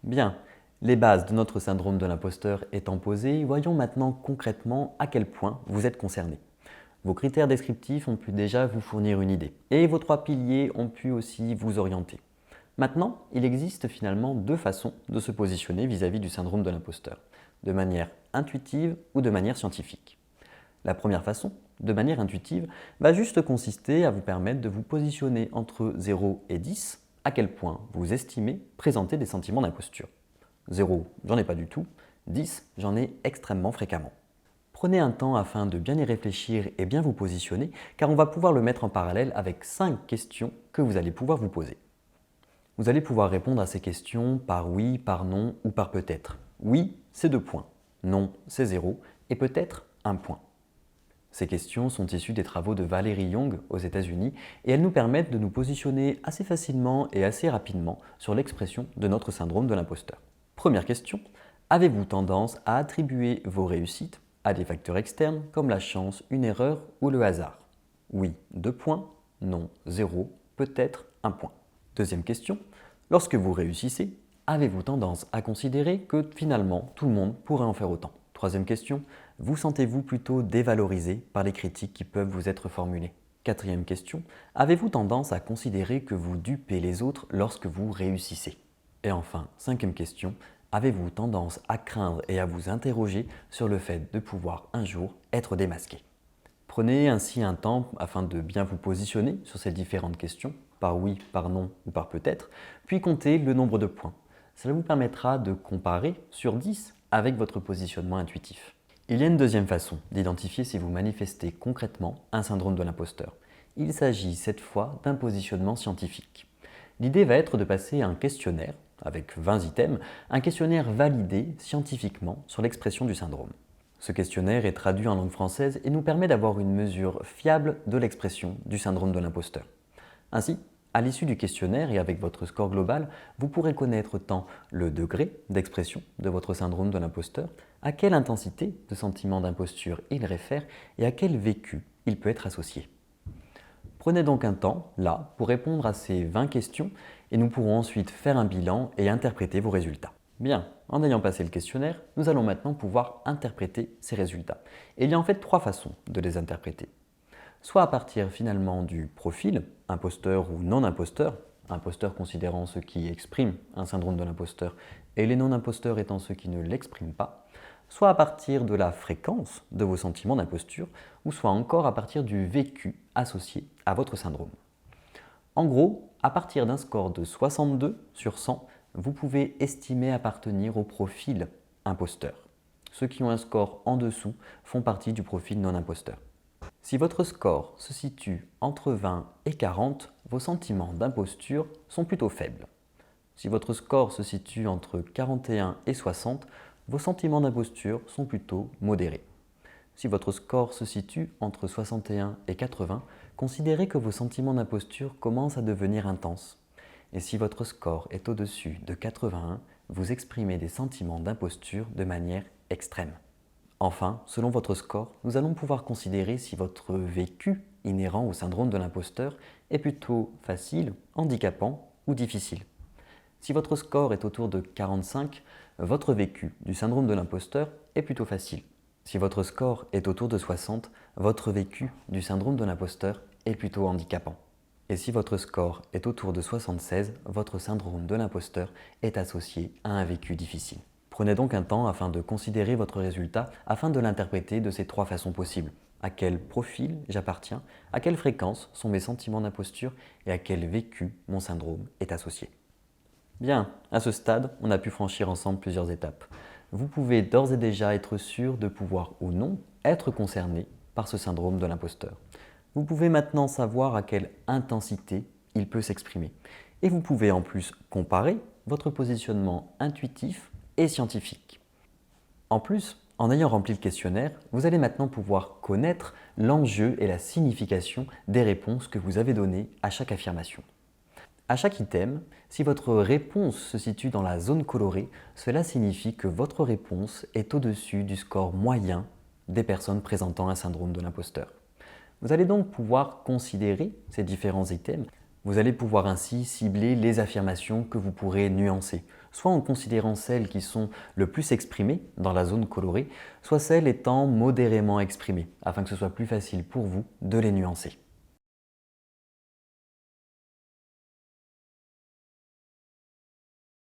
Bien, les bases de notre syndrome de l'imposteur étant posées, voyons maintenant concrètement à quel point vous êtes concerné. Vos critères descriptifs ont pu déjà vous fournir une idée et vos trois piliers ont pu aussi vous orienter. Maintenant, il existe finalement deux façons de se positionner vis-à-vis du syndrome de l'imposteur, de manière intuitive ou de manière scientifique. La première façon, de manière intuitive, va juste consister à vous permettre de vous positionner entre 0 et 10, à quel point vous estimez présenter des sentiments d'imposture. 0, j'en ai pas du tout. 10, j'en ai extrêmement fréquemment. Prenez un temps afin de bien y réfléchir et bien vous positionner, car on va pouvoir le mettre en parallèle avec 5 questions que vous allez pouvoir vous poser. Vous allez pouvoir répondre à ces questions par oui, par non ou par peut-être. Oui, c'est 2 points. Non, c'est 0. Et peut-être 1 point. Ces questions sont issues des travaux de Valerie Young aux États-Unis et elles nous permettent de nous positionner assez facilement et assez rapidement sur l'expression de notre syndrome de l'imposteur. Première question, avez-vous tendance à attribuer vos réussites à des facteurs externes comme la chance, une erreur ou le hasard? Oui, 2 points. Non, 0. Peut-être 1 point. Deuxième question, lorsque vous réussissez, avez-vous tendance à considérer que finalement tout le monde pourrait en faire autant? Troisième question, vous sentez-vous plutôt dévalorisé par les critiques qui peuvent vous être formulées? Quatrième question, avez-vous tendance à considérer que vous dupez les autres lorsque vous réussissez? Et enfin, cinquième question, avez-vous tendance à craindre et à vous interroger sur le fait de pouvoir un jour être démasqué? Prenez ainsi un temps afin de bien vous positionner sur ces différentes questions, par oui, par non ou par peut-être, puis comptez le nombre de points. Cela vous permettra de comparer sur 10 avec votre positionnement intuitif. Il y a une deuxième façon d'identifier si vous manifestez concrètement un syndrome de l'imposteur. Il s'agit cette fois d'un positionnement scientifique. L'idée va être de passer un questionnaire, avec 20 items, un questionnaire validé scientifiquement sur l'expression du syndrome. Ce questionnaire est traduit en langue française et nous permet d'avoir une mesure fiable de l'expression du syndrome de l'imposteur. Ainsi, à l'issue du questionnaire et avec votre score global, vous pourrez connaître tant le degré d'expression de votre syndrome de l'imposteur, à quelle intensité de sentiment d'imposture il réfère et à quel vécu il peut être associé. Prenez donc un temps, là, pour répondre à ces 20 questions et nous pourrons ensuite faire un bilan et interpréter vos résultats. Bien, en ayant passé le questionnaire, nous allons maintenant pouvoir interpréter ces résultats. Et il y a en fait 3 façons de les interpréter. Soit à partir finalement du profil, imposteur ou non imposteur, imposteur considérant ceux qui expriment un syndrome de l'imposteur et les non-imposteurs étant ceux qui ne l'expriment pas, soit à partir de la fréquence de vos sentiments d'imposture, ou soit encore à partir du vécu associé à votre syndrome. En gros, à partir d'un score de 62 sur 100, vous pouvez estimer appartenir au profil imposteur. Ceux qui ont un score en dessous font partie du profil non-imposteur. Si votre score se situe entre 20 et 40, vos sentiments d'imposture sont plutôt faibles. Si votre score se situe entre 41 et 60, vos sentiments d'imposture sont plutôt modérés. Si votre score se situe entre 61 et 80, considérez que vos sentiments d'imposture commencent à devenir intenses. Et si votre score est au-dessus de 81, vous exprimez des sentiments d'imposture de manière extrême. Enfin, selon votre score, nous allons pouvoir considérer si votre vécu inhérent au syndrome de l'imposteur est plutôt facile, handicapant ou difficile. Si votre score est autour de 45, votre vécu du syndrome de l'imposteur est plutôt facile. Si votre score est autour de 60, votre vécu du syndrome de l'imposteur est plutôt handicapant. Et si votre score est autour de 76, votre syndrome de l'imposteur est associé à un vécu difficile. Prenez donc un temps afin de considérer votre résultat, afin de l'interpréter de ces 3 façons possibles. À quel profil j'appartiens, à quelle fréquence sont mes sentiments d'imposture et à quel vécu mon syndrome est associé. Bien, à ce stade, on a pu franchir ensemble plusieurs étapes. Vous pouvez d'ores et déjà être sûr de pouvoir ou non être concerné par ce syndrome de l'imposteur. Vous pouvez maintenant savoir à quelle intensité il peut s'exprimer. Et vous pouvez en plus comparer votre positionnement intuitif et scientifique. En plus, en ayant rempli le questionnaire, vous allez maintenant pouvoir connaître l'enjeu et la signification des réponses que vous avez données à chaque affirmation. À chaque item, si votre réponse se situe dans la zone colorée, cela signifie que votre réponse est au-dessus du score moyen des personnes présentant un syndrome de l'imposteur. Vous allez donc pouvoir considérer ces différents items. Vous allez pouvoir ainsi cibler les affirmations que vous pourrez nuancer, soit en considérant celles qui sont le plus exprimées dans la zone colorée, soit celles étant modérément exprimées, afin que ce soit plus facile pour vous de les nuancer.